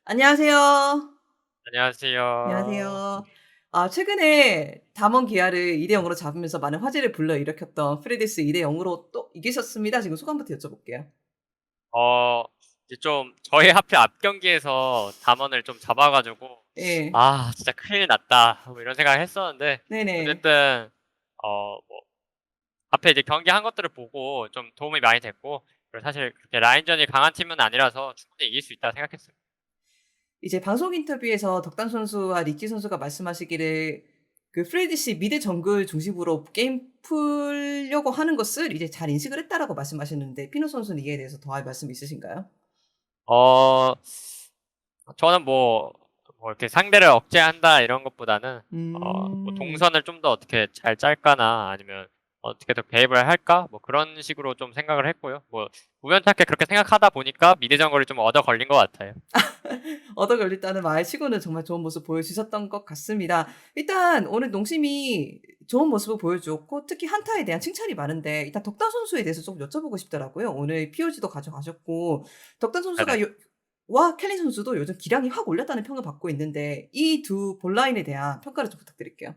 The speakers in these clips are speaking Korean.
안녕하세요. 안녕하세요. 안녕하세요. 최근에 담원 기아를 2대 0으로 잡으면서 많은 화제를 불러일으켰던 프레디스 2대 0으로 또 이기셨습니다. 지금 소감부터 여쭤볼게요. 이제 좀 저희 하필 앞 경기에서 담원을 좀 잡아 가지고 예. '아 진짜 큰일 났다.' 뭐 이런 생각을 했었는데 네네. 어쨌든 뭐 앞에 이제 경기한 것들을 보고 좀 도움이 많이 됐고, 그리고 사실 그렇게 라인전이 강한 팀은 아니라서 충분히 이길 수 있다 생각했어요. 이제 방송 인터뷰에서 덕담 선수와 리키 선수가 말씀하시기를 그 프레디스 미드 정글 중심으로 게임 풀려고 하는 것을 이제 잘 인식을 했다라고 말씀하셨는데 피노 선수는 이에 대해서 더할 말씀 있으신가요? 어 저는 뭐 이렇게 상대를 억제한다 이런 것보다는 뭐 음. 동선을 좀 더 어떻게 잘 짤까나 아니면 어떻게 더 개입을 할까 뭐 그런 식으로 좀 생각을 했고요. 뭐 우연찮게 그렇게 생각하다 보니까 미드 정글이 좀 얻어 걸린 것 같아요. 얻어 걸렸다는 말치고는 정말 좋은 모습 보여주셨던 것 같습니다. 일단 오늘 농심이 좋은 모습을 보여주었고 특히 한타에 대한 칭찬이 많은데 일단 덕담 선수에 대해서 좀 여쭤보고 싶더라고요. 오늘 POG도 가져가셨고 덕담 선수가 네네. 와 켈린 선수도 요즘 기량이 확 올랐다는 평을 받고 있는데 이 두 본라인에 대한 평가를 좀 부탁드릴게요.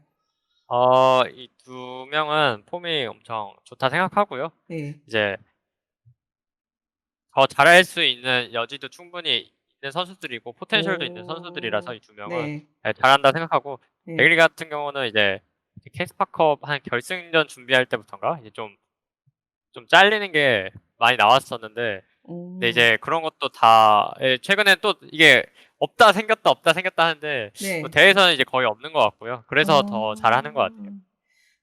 이 두 명은 폼이 엄청 좋다 생각하고요. 네. 이제 더 잘할 수 있는 여지도 충분히 있는 선수들이고 포텐셜도 있는 선수들이라서 오. 이 두 명은 네. 잘한다 생각하고, 네. 백일 같은 경우는 이제 캐스파컵 한 결승전 준비할 때부턴가 이제 좀 잘리는 게 많이 나왔었는데, 근데 오. 이제 그런 것도 다 최근에 또 이게 없다 생겼다 없다 생겼다 하는데 뭐 네. 대회에서는 이제 거의 없는 것 같고요. 그래서 더 잘하는 것 같아요. 아.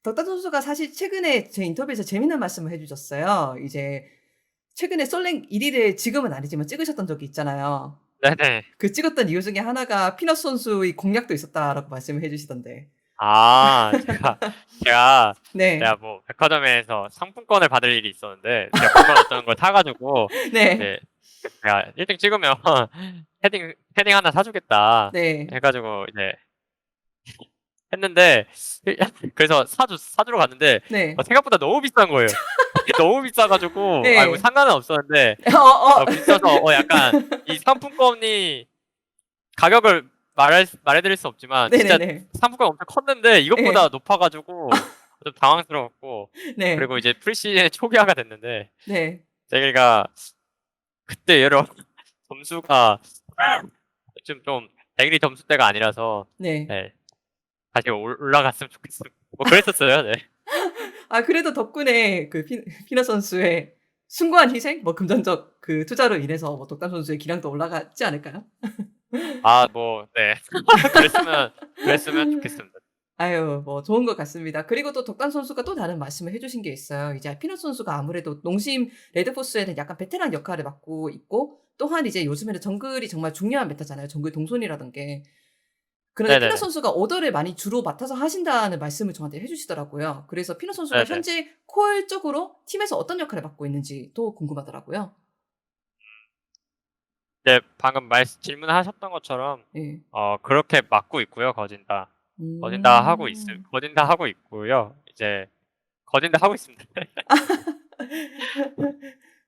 덕담 선수가 사실 최근에 제 인터뷰에서 재밌는 말씀을 해 주셨어요. 이제 최근에 솔랭 1 위를 지금은 아니지만 찍으셨던 적이 있잖아요. 네네. 그 찍었던 이유 중에 하나가 피넛 선수의 공략도 있었다라고 말씀을 해 주시던데. 제가 네. 제가 뭐 백화점에서 상품권을 받을 일이 있었는데, 제가 물건 어떤 걸 사 가지고 네. 이제 제가 1등 찍으면 패딩 하나 사 주겠다 네. 해 가지고 이제 했는데, 그래서 사 주러 갔는데 네. 생각보다 너무 비싼 거예요. 너무 비싸 가지고 뭐 예. 상관은 없었는데, 어어. 비싸서 약간 이 상품권이 가격을 말해 드릴 수 없지만 진짜 네네네. 상품권이 엄청 컸는데 이것보다 예. 높아 가지고 좀 당황스러웠고, 네. 그리고 이제 프리시즌 초기화가 됐는데 네. 저희가 그때 여러 점수가 좀 백일이 점수대가 아니라서, 네. 네, 다시 올라갔으면 좋겠습니다. 뭐 그랬었어요. 네. 그래도 덕분에 그 피넛 선수의 숭고한 희생 뭐 금전적 그 투자로 인해서 뭐 덕담 선수의 기량도 올라갔지 않을까요? 네. 그랬으면 좋겠습니다. 아유 뭐 좋은 것 같습니다. 그리고 또 덕담 선수가 또 다른 말씀을 해 주신 게 있어요. 이제 피넛 선수가 아무래도 농심 레드포스에는 약간 베테랑 역할을 맡고 있고 또한 이제 요즘에는 정글이 정말 중요한 메타잖아요, 정글 동선이라는 게. 그런데 피넛 네네네. 선수가 오더를 많이 주로 맡아서 하신다는 말씀을 저한테 해 주시더라고요. 그래서 피넛 선수가 네네. 현재 콜 쪽으로 팀에서 어떤 역할을 맡고 있는지도 궁금하더라고요. 네, 방금 질문하셨던 것처럼 예. 그렇게 맡고 있고요, 거진 다. 음. 거진 다 하고 있고요. 이제 거진 다 하고 있습니다.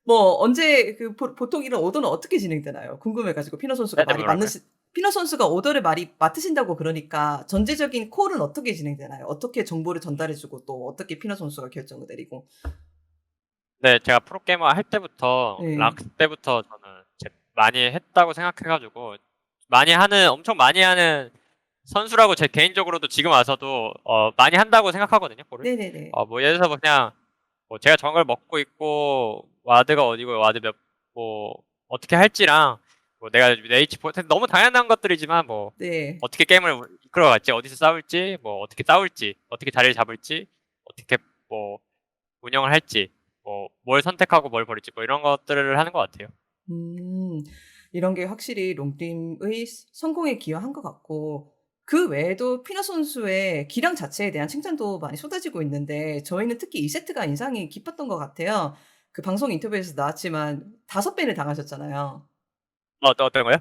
뭐 언제 그 보통 이런 오더는 어떻게 진행되나요? 궁금해 가지고 네네, 뭐라고요? 피너 선수가 오더를 많이 맡으신다고 그러니까 전체적인 콜은 어떻게 진행되나요? 어떻게 정보를 전달해 주고 또 어떻게 피너 선수가 결정을 내리고. 네, 제가 프로게이머 할 때부터 예. 락 때부터 저는 이제 많이 했다고 생각해 가지고, 엄청 많이 하는 선수라고 제 개인적으로도 지금 와서도 많이 한다고 생각하거든요, 콜을. 네네네. 뭐 예를 들어서 그냥 뭐 제가 정글 먹고 있고 와드가 어디고 와드 뭐 어떻게 할지랑, 뭐 내가 H 너무 당연한 것들이지만 뭐 네. 어떻게 게임을 이끌어갈지, 어디서 싸울지, 뭐 어떻게 싸울지, 어떻게 자리를 잡을지, 어떻게 뭐 운영을 할지, 뭐 뭘 선택하고 뭘 버릴지, 뭐 이런 것들을 하는 것 같아요. 음. 이런 게 확실히 롱팀의 성공에 기여한 것 같고 그 외에도 피너 선수의 기량 자체에 대한 칭찬도 많이 쏟아지고 있는데 저희는 특히 이 세트가 인상이 깊었던 것 같아요. 그 방송 인터뷰에서 나왔지만 5 밴을 당하셨잖아요. 어떤 거요?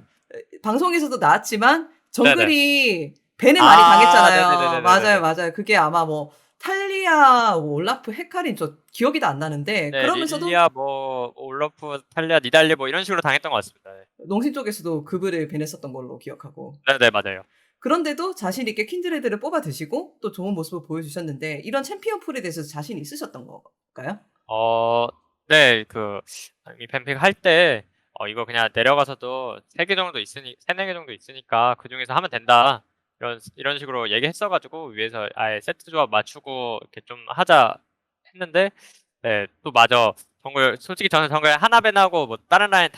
방송에서도 나왔지만 네네. 정글이 밴을 많이 당했잖아요. 맞아요, 네네네네네네네. 맞아요. 그게 아마 뭐 탈리아, 올라프, 헤카림 저 기억이 다 안 나는데 네, 그러면서도 릴리아 뭐 올러프, 탈리아, 니달리 뭐 이런 식으로 당했던 것 같습니다. 네. 농심 쪽에서도 급을 배냈었던 걸로 기억하고. 네네, 맞아요. 그런데도 자신 있게 킨드레드를 뽑아 드시고 또 좋은 모습을 보여주셨는데 이런 챔피언 풀에 대해서 자신 있으셨던 걸까요? 어, 네, 이 뱀픽 할 때, 이거 그냥 내려가서도 3개 정도 있으니, 3, 4개 정도 있으니까 그 중에서 하면 된다. 이런 식으로 얘기했어가지고, 위에서 아예 세트 조합 맞추고, 이렇게 좀 하자 했는데, 네, 또 맞아. 솔직히 저는 정글 하나 밴하고, 뭐, 다른 라인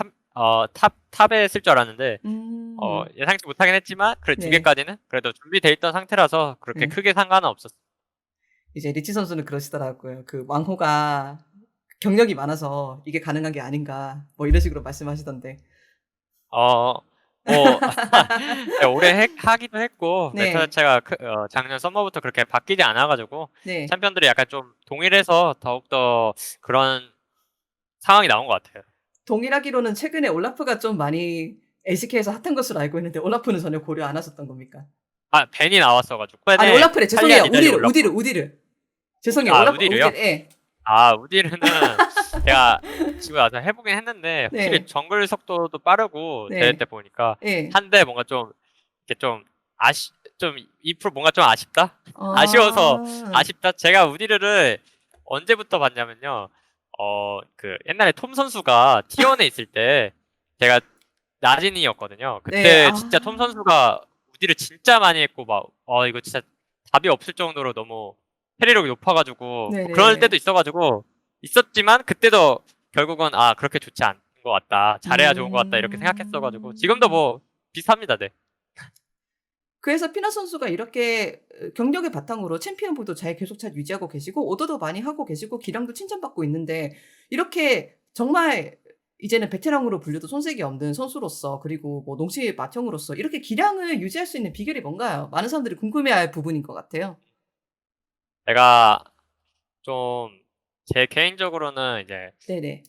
탑에 쓸 줄 알았는데, 음. 예상치 못하긴 했지만, 그래, 두 네. 개까지는 그래도 준비돼 있던 상태라서 그렇게 네. 크게 상관은 없었어요. 이제 리치 선수는 그러시더라고요. 그 "왕호가 경력이 많아서 이게 가능한 게 아닌가." 뭐 이런 식으로 말씀하시던데. 어, 뭐, 네, 오래 하기도 했고, 메타 네. 자체가 작년 썸머부터 그렇게 바뀌지 않아가지고, 네. 챔피언들이 약간 좀 동일해서 더욱더 그런 상황이 나온 것 같아요. 동일하기로는 최근에 올라프가 좀 많이 LCK에서 핫한 것으로 알고 있는데 올라프는 전혀 고려 안 하셨던 겁니까? 아, 벤이 나왔어가지고. 아니 벤에 올라프래. 탈리아, 죄송해요. 니달리, 우디르, 올라프. 우디르, 우디르. 죄송해요. 아, 올라프, 우디르요? 우디르. 예. 아, 우디르는 제가 집에 와서 해보긴 했는데, 확실히 네. 정글 속도도 빠르고, 대회 네. 때 보니까, 예. 한데 뭔가 좀, 이렇게 좀 2% 뭔가 좀 아쉽다? 아쉬워서 아. 아쉽다. 제가 우디르를 언제부터 봤냐면요. 옛날에 톰 선수가 T1에 있을 때 제가 나진이었거든요. 네. 그때 진짜 톰 아. 선수가 우디를 진짜 많이 했고 이거 진짜 답이 없을 정도로 너무 캐리력이 높아가지고 뭐 그럴 때도 네네네. 있었지만 그때도 결국은 그렇게 좋지 않은 것 같다. 잘해야 좋은 것 같다. 이렇게 생각했어가지고 지금도 음. 뭐 비슷합니다. 네. 그래서 피나 선수가 이렇게 경력을 바탕으로 챔피언볼도 계속 잘 유지하고 계시고 오더도 많이 하고 계시고 기량도 칭찬받고 있는데 이렇게 정말 이제는 베테랑으로 불려도 손색이 없는 선수로서 그리고 뭐 농심 맏형으로서 이렇게 기량을 유지할 수 있는 비결이 뭔가요? 많은 사람들이 궁금해할 부분인 것 같아요. 제가 좀 제 개인적으로는 이제 네네.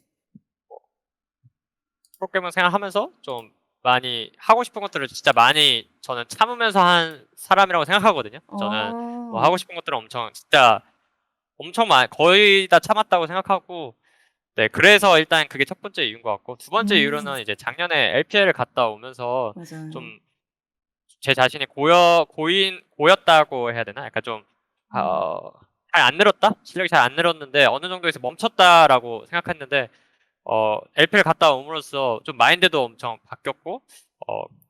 프로그래밍 생활하면서 좀 많이 하고 싶은 것들을 진짜 많이 저는 참으면서 한 사람이라고 생각하거든요. 저는 뭐 하고 어. 싶은 것들을 진짜 엄청 많이 거의 다 참았다고 생각하고 네, 그래서 일단 그게 첫 번째 이유인 것 같고 두 번째 음. 이유로는 이제 작년에 LPL을 갔다 오면서 맞아요. 좀 제 자신이 고였다고 해야 되나? 약간 좀 음. 잘 안 늘었다? 실력이 잘 안 늘었는데 어느 정도에서 멈췄다라고 생각했는데 LPL 갔다 옴으로써 좀 마인드도 엄청 바뀌었고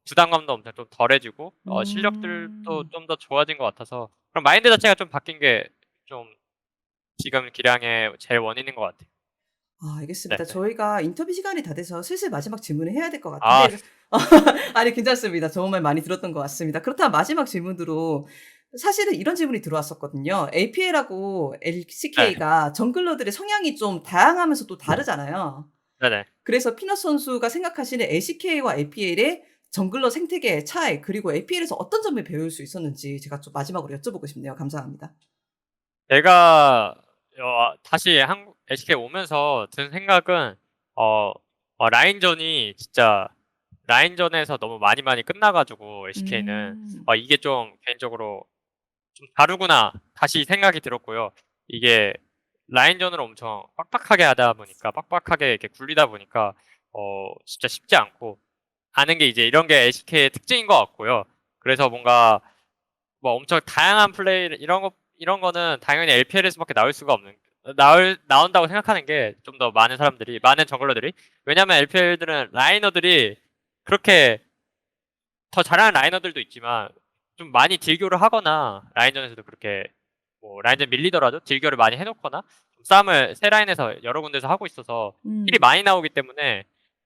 부담감도 엄청 좀 덜해지고 실력들도 음. 좀 더 좋아진 것 같아서 그럼 마인드 자체가 좀 바뀐 게 좀 지금 기량의 제일 원인인 것 같아요. 아 네. 알겠습니다. 저희가 인터뷰 시간이 다 돼서 슬슬 마지막 질문을 해야 될 것 아, 같은데 아니 괜찮습니다. 정말 많이 들었던 것 같습니다. 그렇다면 마지막 질문으로 사실은 이런 질문이 들어왔었거든요. APL하고 네. LCK가 정글러들의 성향이 좀 다양하면서 또 다르잖아요. 네네. 그래서 피넛 선수가 생각하시는 LCK와 APL의 정글러 생태계의 차이 그리고 APL에서 어떤 점을 배울 수 있었는지 제가 좀 마지막으로 여쭤보고 싶네요. 감사합니다. 제가 다시 LCK 오면서 든 생각은 라인전이 진짜 라인전에서 너무 많이 끝나가지고 LCK는 음. 이게 좀 개인적으로 좀 다르구나 다시 생각이 들었고요. 이게 라인전을 엄청 빡빡하게 하다 보니까 빡빡하게 이렇게 굴리다 보니까 진짜 쉽지 않고 하는 게 이제 이런 게 LCK의 특징인 것 같고요. 그래서 뭔가 뭐 엄청 다양한 플레이 이런 거는 당연히 LPL에서밖에 나올 수가 없는 나온다고 생각하는 게 좀 더 많은 사람들이 많은 정글러들이 왜냐면 LPL들은 라이너들이 그렇게 더 잘하는 라이너들도 있지만 좀 많이 딜교를 하거나 라인전에서도 그렇게 뭐 라인전 밀리더라도 딜교를 많이 해놓거나 좀 싸움을 세 라인에서 여러 군데서 하고 있어서 힐이 음. 많이 나오기 때문에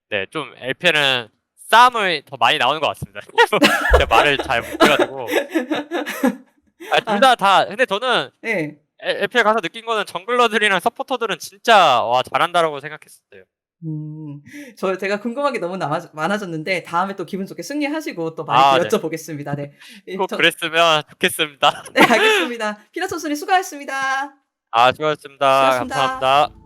네, 좀 LPL은 싸움을 더 많이 나오는 것 같습니다. 제가 말을 잘 못해가지고 둘 아 다 근데 저는 네. LPL 가서 느낀 거는 정글러들이랑 서포터들은 진짜 와 잘한다라고 생각했었어요. 음. 제가 궁금한 게 너무 많아졌는데 다음에 또 기분 좋게 승리하시고 또 많이 또 아, 네. 여쭤보겠습니다. 네. 이 꼭 그랬으면 좋겠습니다. 네 알겠습니다. 피넛 선수님 수고하셨습니다. 수고하셨습니다. 수고하셨습니다. 감사합니다.